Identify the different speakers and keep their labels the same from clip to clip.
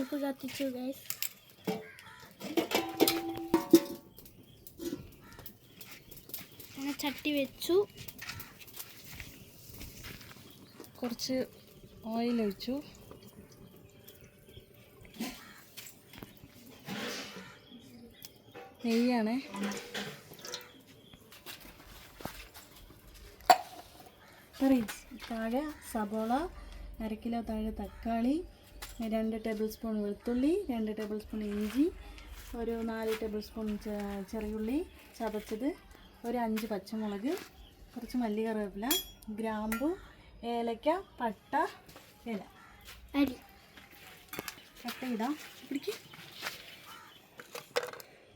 Speaker 1: അടുപ്പ് കത്തിച്ചു ഗൈസ്. ചട്ടി വെച്ചു,
Speaker 2: കുറച്ച് ഓയിൽ ഒഴിച്ചു. നെയ്യാണ്. താഴെ സബോള, 1/2 കിലോ താഴെ തക്കാളി, 2 ടേബിൾ സ്പൂൺ വെളുത്തുള്ളി, 2 ടേബിൾ സ്പൂൺ ഇഞ്ചി, ഒരു 4 ടേബിൾ സ്പൂൺ ചെറിയുള്ളി ചതച്ചത്, ഒരു 5 പച്ചമുളക്, കുറച്ച് മല്ലി, കറിവേപ്പില, ഗ്രാമ്പു, ഏലക്ക, പട്ട, ഇല. പട്ട ഇടാം. പിടിക്ക്.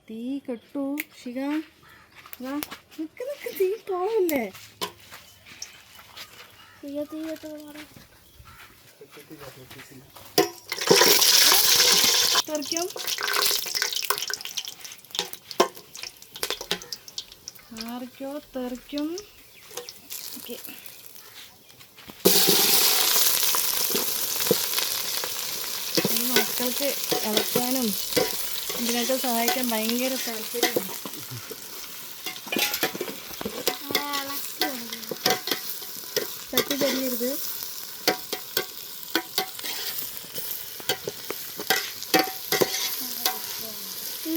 Speaker 2: തീ കെട്ടു ശിഖ. നിക്ക് തീ പോവല്ലേ. തെറിക്കും. ആർക്കോ തെറിക്കും. ഓക്കെ. ഈ മക്കൾക്ക് ഇളക്കാനും ഇതിനൊക്കെ സഹായിക്കാൻ ഭയങ്കര താല്പര്യമാണ്. ചട്ടി തരിയരുത്.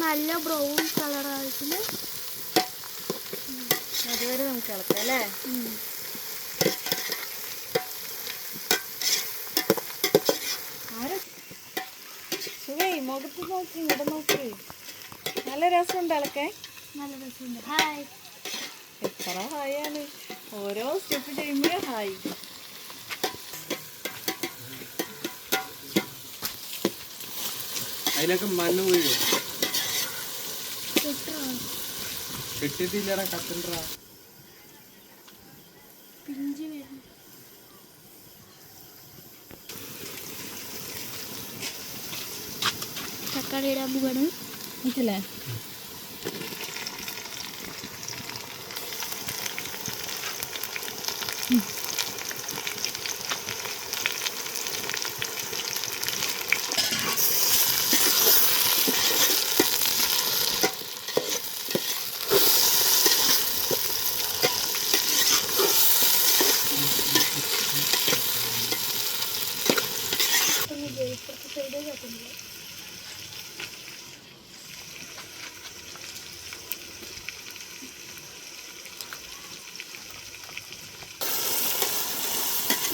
Speaker 1: നല്ല ബ്രൗൺ കളറായിട്ട്
Speaker 2: അതുവരെ നമുക്ക് ഇളക്കാം അല്ലേ. മുഖത്ത് നോക്കി ഇങ്ങോട്ട് നോക്കി. നല്ല രസമുണ്ട് ഇളക്കാൻ.
Speaker 1: നല്ല രസമുണ്ട്. ഹായ്.
Speaker 2: എത്ര ഹായാണ്. ഓരോ സ്റ്റെപ്പ് ചെയ്യുമ്പോഴും ഹായ്.
Speaker 3: അതിലൊക്കെ മണ്ണ് വീഴും. കിട്ടിയിട്ടില്ലടാ, കത്തണ്ട.
Speaker 1: പിഞ്ചി വരും. തക്കാളി ഇടാൻ പോവാണ്.
Speaker 2: മനസ്സിലേ.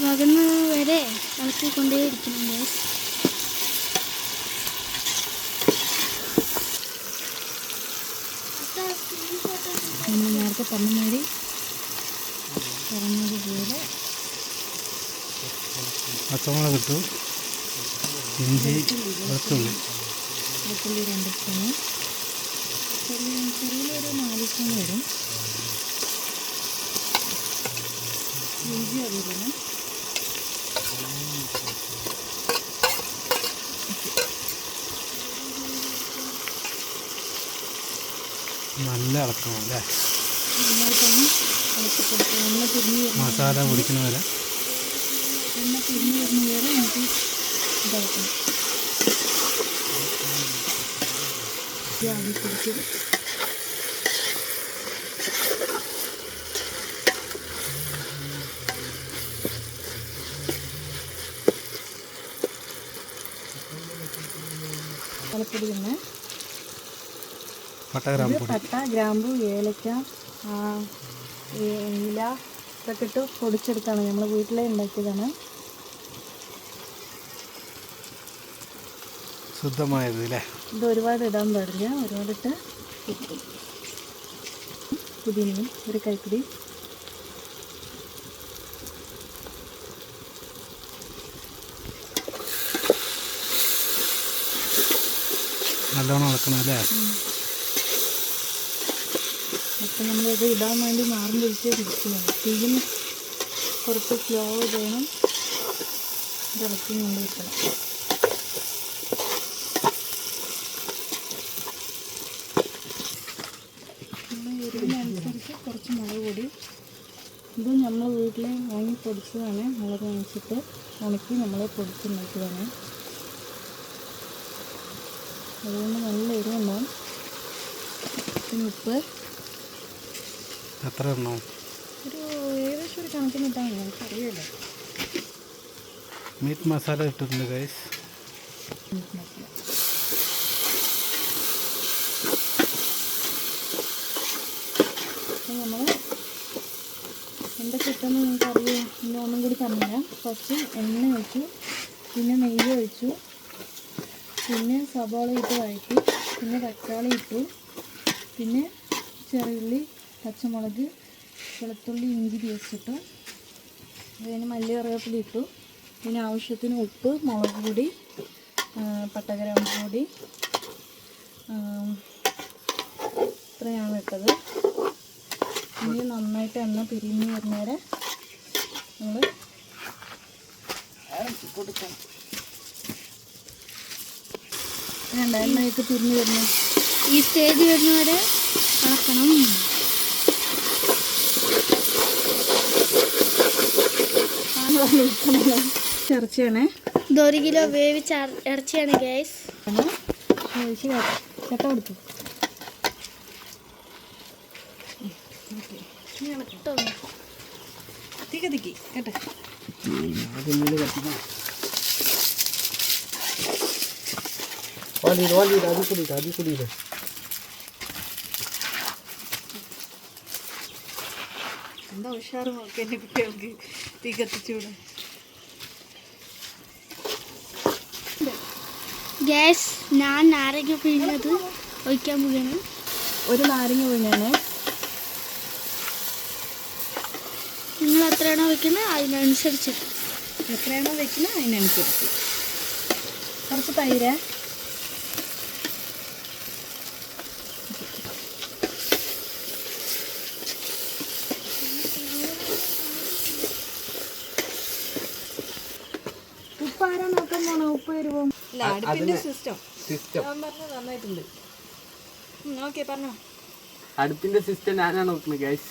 Speaker 1: വകന്ന് വരെ ഇളക്കിക്കൊണ്ടേയിരിക്കുന്നുണ്ട്.
Speaker 2: നമ്മൾ നേരത്തെ പറഞ്ഞതുപോലെ
Speaker 3: പച്ചമുളക് ഇട്ടു, ഇഞ്ചി, വെളുത്തുള്ളി
Speaker 2: 2 സ്പൂണ്, ചെറിയൊരു 4 സ്പൂൺ വരും. ഇഞ്ചി അതുപോലെ
Speaker 3: നല്ല ഇളക്കണം അല്ലേ.
Speaker 2: നന്നായിട്ടൊന്ന് ഇളക്കി കൊടുക്കുക. എണ്ണ തിരിഞ്ഞ്
Speaker 3: മസാല പൊടിക്കുന്ന വരെ.
Speaker 2: എണ്ണ തിരിഞ്ഞ് വരുന്ന വരെ നമുക്ക് ഇതാക്കണം. ആവി പിടിച്ച് മലപ്പൊടി തന്നെ.
Speaker 3: പട്ട,
Speaker 2: ഗ്രാമ്പു, ഏലക്ക, ഇല ഇതൊക്കെ ഇട്ട് പൊടിച്ചെടുത്താണ്. നമ്മൾ വീട്ടിലേ ഉണ്ടാക്കിയതാണ്.
Speaker 3: ശുദ്ധമായത് അല്ലേ.
Speaker 2: ഇത് ഒരുപാട് ഇടാൻ പാടില്ല. ഒരുപാടിട്ട് പുതിനയും 1 കൈപ്പിടി.
Speaker 3: നല്ലോണം ഇളക്കണം അല്ലേ.
Speaker 2: അപ്പം നമ്മളിത് ഇടാൻ വേണ്ടി മാറും പിടിച്ച് പിടിക്കുകയാണ്. തീയും കുറച്ച് സ്ലോ ചെയ്യണം. ഇളക്കി കൊണ്ടിരിക്കണം. നമ്മൾ എരിവിനനുസരിച്ച് കുറച്ച് മുളക് പൊടി. ഇത് നമ്മൾ വീട്ടിൽ വാങ്ങി പൊടിച്ചതാണ്. മുളക് വാങ്ങിച്ചിട്ട് ഉണക്കി നമ്മളെ പൊടിച്ചുണ്ടാക്കിയതാണ്. അതുകൊണ്ട് നല്ല എരിവുണ്ടാവും. പിന്നെ ഉപ്പ്
Speaker 3: എത്ര എണ്ണോ?
Speaker 2: ഒരു ഏകദേശം ഒരു കണക്കിന് ഇട്ടാൽ മതി, എനിക്കറിയില്ല.
Speaker 3: മീറ്റ് മസാല ഇട്ടിട്ടുണ്ട് ഗൈസ്.
Speaker 2: നമ്മൾ എന്തൊക്കെ ഇട്ടെന്ന് നിങ്ങൾക്ക് അറിയാം. പിന്നെ ഒന്നും കൂടി പറഞ്ഞുതരാം. ഫസ്റ്റ് എണ്ണ ഒഴിച്ചു, പിന്നെ നെയ്യ് ഒഴിച്ചു, പിന്നെ സവാള ഇട്ട് വഴറ്റി, പിന്നെ തക്കാളി ഇട്ടു, പിന്നെ ചെറിയുള്ളി, പച്ചമുളക്, വെളുത്തുള്ളി, ഇഞ്ചി പേസ്റ്റ് ഇട്ടു, അതിന് മല്ലി കറിവേപ്പില ഇട്ടു, പിന്നെ ആവശ്യത്തിന് ഉപ്പ്, മുളക് പൊടി, പട്ടഗ്രാമ്പ് പൊടി, ഇത്രയാണ് ഇട്ടത്. ഇനി നന്നായിട്ട് എണ്ണ പിരിഞ്ഞ് വരുന്നവരെ നമ്മൾ ഇറക്കി കൊടുക്കണം. വേണ്ട, എണ്ണയൊക്കെ പിരിഞ്ഞ് വരുന്നു.
Speaker 1: ഈ സ്റ്റേജ് വരുന്നവരെ ഇളക്കണം.
Speaker 2: ഇറച്ചിയാണേ.
Speaker 1: ഇത് 1 കിലോ വേവിച്ച ഇറച്ചിയാണ് ഗ്യാസ്.
Speaker 2: ചട്ട കൊടുത്തു. തിക്കി കേട്ടെ. എന്താ ഉഷാറ് നോക്കി എൻ്റെ കുട്ടികൾക്ക് തീ കത്തിച്ചൂടെ.
Speaker 1: ഗ്യാസ് ഞാൻ നാരങ്ങ പിഴിഞ്ഞത് ഒഴിക്കാൻ പോവുകയാണ്.
Speaker 2: ഒരു നാരങ്ങ പിഴിഞ്ഞാണ്.
Speaker 1: നിങ്ങൾ എത്രയാണോ വെക്കുന്നത് അതിനനുസരിച്ച്.
Speaker 2: എത്രയാണോ വെക്കുന്നത് അതിനനുസരിച്ച്. കുറച്ച് തൈര്, ഉപ്പ് ആരാ നോക്കാൻ പോണോ? ഉപ്പ് വരുമോ? ഇല്ല, അടുപ്പിന്റെ സിസ്റ്റം പറഞ്ഞത് നന്നായിട്ടുണ്ട്. ഓക്കെ പറഞ്ഞോ.
Speaker 3: അടുപ്പിന്റെ സിസ്റ്റം ഞാനാണ് നോക്കുന്നത് ഗൈസ്.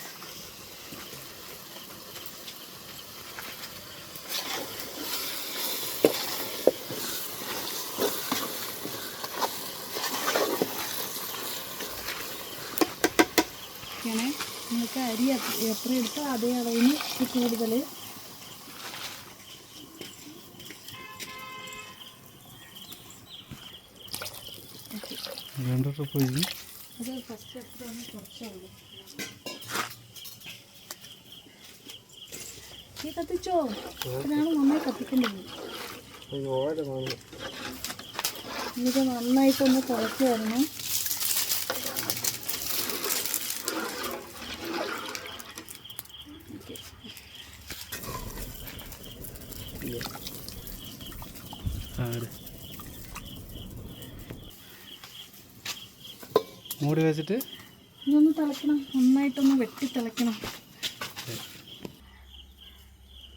Speaker 2: നിങ്ങൾക്ക് അരി എത്ര എടുത്തോ അതേ അളവിന് കൂടുതൽ.
Speaker 3: അത്
Speaker 2: ഫസ്റ്റ് എത്രയാണ് കുറച്ചുള്ളൂ. ഈ കത്തിച്ചോ, അതിനാണ് നന്നായി കത്തിക്കേണ്ടത്. ഇത് നന്നായിട്ടൊന്ന് തിളച്ച് വരണം.
Speaker 3: മൂടി വെച്ചിട്ട്
Speaker 2: ഇതൊന്ന് തിളക്കണം, നന്നായിട്ടൊന്ന് വെട്ടി തിളക്കണം.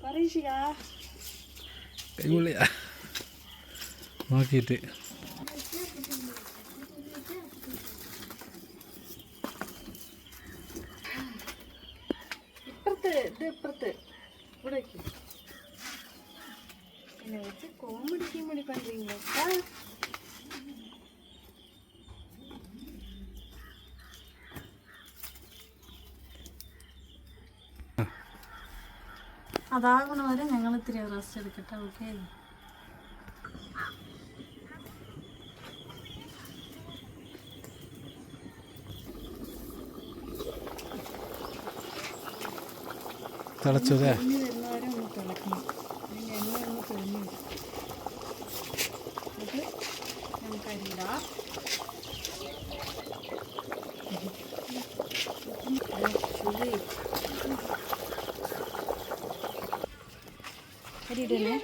Speaker 2: പറയിഷിക
Speaker 3: നോക്കിയിട്ട്
Speaker 2: ഇപ്പുറത്ത് ഇവിടെ വയ്ക്കും. പിന്നെ വെച്ച് കോമഡിക്കും വേണ്ടി പണ്ടില്ല. അതാകണ വരെ ഞങ്ങൾ ഇത്തിരി റെസ്റ്റ് എടുക്കട്ടെ. ഓക്കെ,
Speaker 3: തിളച്ചതേ
Speaker 2: വരുന്നവരെ ഒന്ന് തിളക്കണം. അതിൻ്റെ എണ്ണ ഒന്ന് തെളിഞ്ഞു വരും. അത് നമുക്ക് അരിയിടാം. അരിയിടണേ.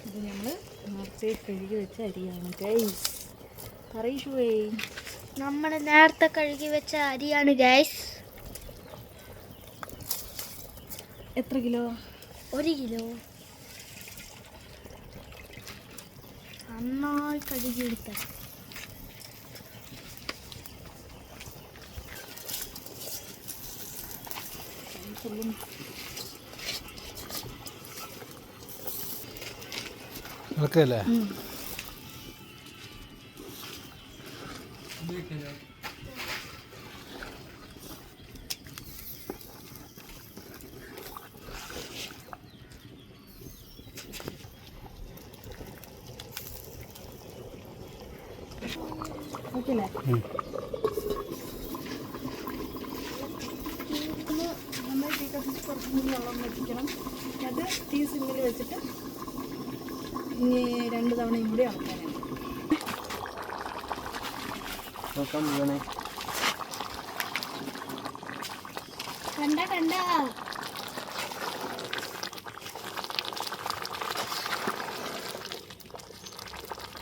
Speaker 2: ഇത് നമ്മൾ നേരത്തെ കഴുകി വെച്ച അരിയാണ് ഗൈസ്. പറയിഷുവേ,
Speaker 1: നമ്മൾ നേരത്തെ കഴുകി വെച്ച അരിയാണ് ഗൈസ്.
Speaker 2: എത്ര കിലോ?
Speaker 1: 1 കിലോ. നന്നായി കഴുകിയെടുത്ത
Speaker 2: ചെല്ലുന്നു.
Speaker 3: നടക്കല്ലേ?
Speaker 2: ഓക്കെ അല്ലേ? നമ്മൾ ടീ കപ്പിൽ കുറച്ചും കൂടി വെള്ളം വെച്ചിക്കണം. അത് ടീ സിമ്മിൽ വെച്ചിട്ട് ഇനി 2 തവണയും കൂടി ഇളക്കാനാണ്.
Speaker 3: നോക്കാൻ പോകണേ.
Speaker 1: കണ്ട കണ്ട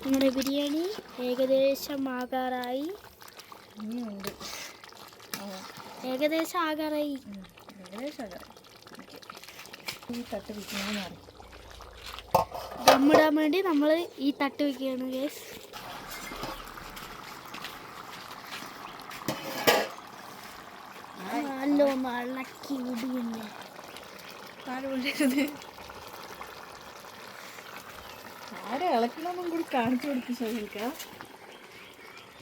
Speaker 1: നമ്മുടെ ബിരിയാണി ഏകദേശം ആകാറായി.
Speaker 2: ഇനിയുണ്ട്.
Speaker 1: ഏകദേശം ആകാറായി.
Speaker 2: ഏകദേശം അതെ. ഈ തട്ട് വിൽക്കണമെന്ന് അറിയാം.
Speaker 1: ദമ്മിടാൻ വേണ്ടി നമ്മൾ ഈ തട്ട് വെക്കുകയാണ് ഗൈസ്. നല്ലോന്ന് ഇളക്കി വിടുകയാണ്.
Speaker 2: ആരെ ഇളക്കണമെന്നും കൂടി കാണിച്ചു കൊടുക്കും ഷഹീൽക്ക.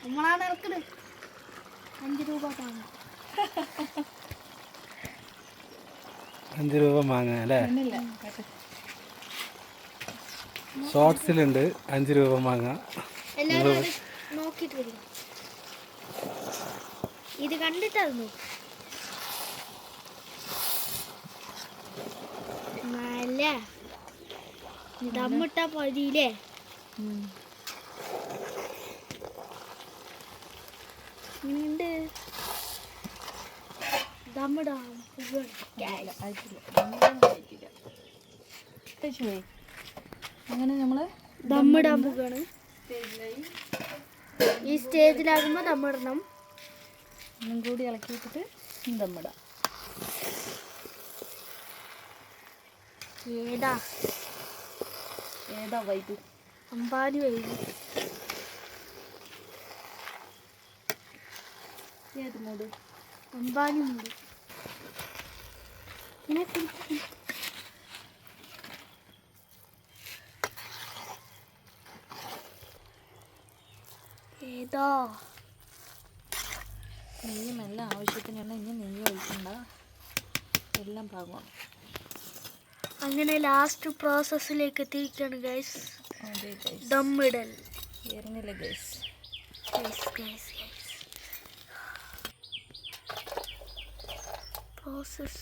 Speaker 1: നമ്മളാണ് ഇറക്കുന്നത്. 5 രൂപ താങ്ങും.
Speaker 3: 5 രൂപ മാങ്ങ അല്ലേ?
Speaker 2: പെണ്ണില്ല കേട്ടോ.
Speaker 3: ഷോർട്സിലുണ്ട് 5 രൂപ മാങ്ങ.
Speaker 1: എല്ലാവരും അത് നോക്കിയിട്ട് വരിക. ഇത് കണ്ടിട്ടായിരുന്നു നല്ല ദമ്മിട്ട പൊരിയില്ലേ? ഇങ്ങനെയുണ്ട് ദമ്മിടാം.
Speaker 2: അങ്ങനെ നമ്മൾ
Speaker 1: ദമ്മിടാൻ പോവുകയാണ്. ഈ സ്റ്റേജിലാകുമ്പോൾ ദമ്മിടണം.
Speaker 2: ഒന്നും കൂടി ഇളക്കി വെച്ചിട്ട് ദമ്മിടാം.
Speaker 1: ഏതാ
Speaker 2: ഏതാ വൈബ്?
Speaker 1: അമ്പാടി വൈകി.
Speaker 2: ഏത് മൂട്?
Speaker 1: അമ്പാടി മൂട്. ഇങ്ങനെ ഏതാ
Speaker 2: നെയ്യും എല്ലാം ആവശ്യത്തിനുള്ള ഇനി നെയ്യ് ഒഴിക്കണ്ട, എല്ലാം പാകമാണ്.
Speaker 1: അങ്ങനെ ലാസ്റ്റ് പ്രോസസ്സിലേക്ക് എത്തിയിരിക്കുകയാണ് ഗൈസ്.
Speaker 2: അതെ ഗൈസ്,
Speaker 1: ദമ്മിടൽ.
Speaker 2: ഇറങ്ങില്ല ഗൈസ്.
Speaker 1: പ്രോസസ്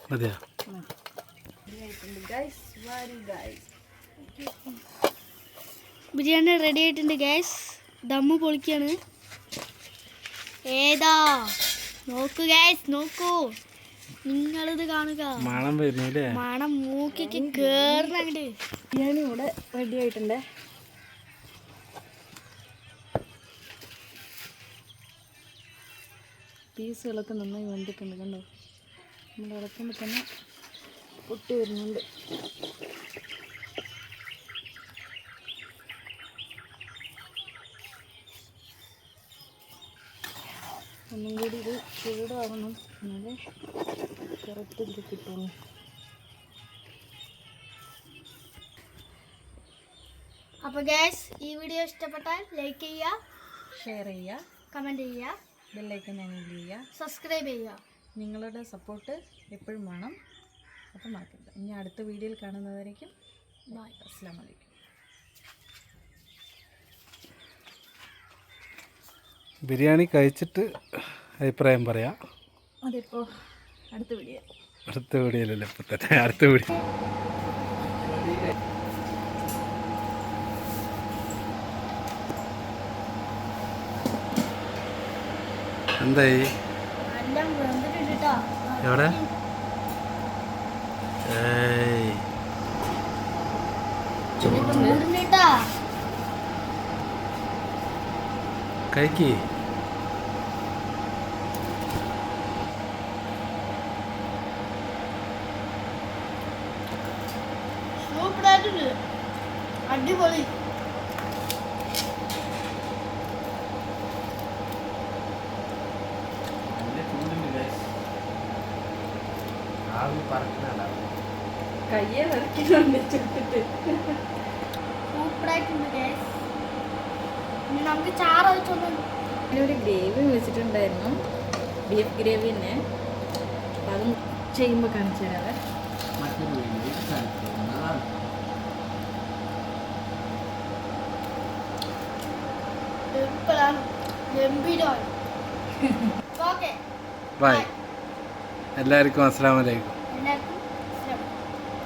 Speaker 3: മതിയാ?
Speaker 1: ബിരിയാണി റെഡി ആയിട്ടുണ്ട് ഗൈസ്. ദമ്മ് പൊളിക്കാണ്. ഏതാ നോക്കൂ ഗൈസ്, നോക്കൂ, നിങ്ങളിത് കാണുക.
Speaker 3: മണം വരുന്നില്ലേ?
Speaker 1: മണം മൂക്കിക്ക് കേറുന്നുണ്ട്.
Speaker 2: ബിരിയാണി ഇവിടെ റെഡി ആയിട്ടുണ്ട്. പീസുകളൊക്കെ നന്നായി വെന്തിട്ടുണ്ട് കണ്ടോ. നമ്മൾ ഇളക്കുമ്പോൾ തന്നെ പൊട്ടി വരുന്നുണ്ട്. ഒന്നും കൂടി ഇത് ചൂടാവണം, എന്നാലേ കറക്റ്റ് ഇത് കിട്ടുള്ളൂ.
Speaker 1: അപ്പോൾ ഗൈസ്, ഈ വീഡിയോ ഇഷ്ടപ്പെട്ടാൽ ലൈക്ക് ചെയ്യുക,
Speaker 2: ഷെയർ ചെയ്യുക,
Speaker 1: കമൻറ്റ് ചെയ്യുക,
Speaker 2: ബെല്ലൈക്കൺ എനേബിൾ ചെയ്യുക,
Speaker 1: സബ്സ്ക്രൈബ് ചെയ്യുക.
Speaker 2: നിങ്ങളുടെ സപ്പോർട്ട് എപ്പോഴും വേണം. അപ്പം മറക്കരുത്. ഇനി അടുത്ത വീഡിയോയിൽ കാണുന്നതായിരിക്കും.
Speaker 1: ബൈ.
Speaker 2: അസ്സലാമു അലൈക്കും.
Speaker 3: ബിരിയാണി കഴിച്ചിട്ട് അഭിപ്രായം പറയാം.
Speaker 2: അതിപ്പോൾ അടുത്ത വീഡിയോ.
Speaker 3: അടുത്ത വീഡിയോയിലല്ലേ? ഇപ്പം തന്നെ അടുത്ത വീഡിയോ. എന്തായി?
Speaker 1: എല്ലാം വെന്തിട്ടുണ്ട് കേട്ടോ.
Speaker 3: എവിടെ? ഏയ്
Speaker 1: ചൂടുണ്ടാ.
Speaker 3: കഴിക്ക്.
Speaker 1: സൂപ്പറായിട്ടുണ്ട്, അടിപൊളി.
Speaker 2: കയ്യെ വരയ്ക്കുന്നുണ്ട് ചുട്ടിട്ട്.
Speaker 1: സൂപ്പറായിട്ടുണ്ട് guys. ഇനി നമുക്ക് ചാറ് വെച്ചൊന്ന്
Speaker 2: ഒരു ഗ്രേവി വെച്ചിട്ടുണ്ടായിരുന്നു, ബീഫ് ഗ്രേവി തന്നെ. അപ്പം അതും ചെയ്യുമ്പോൾ കാണിച്ചു തരാവേ.
Speaker 1: എപ്പോഴാണ് ഗംഭീരമാണ്. Okay
Speaker 3: bye. എല്ലാവർക്കും അസ്സലാമു അലൈക്കും.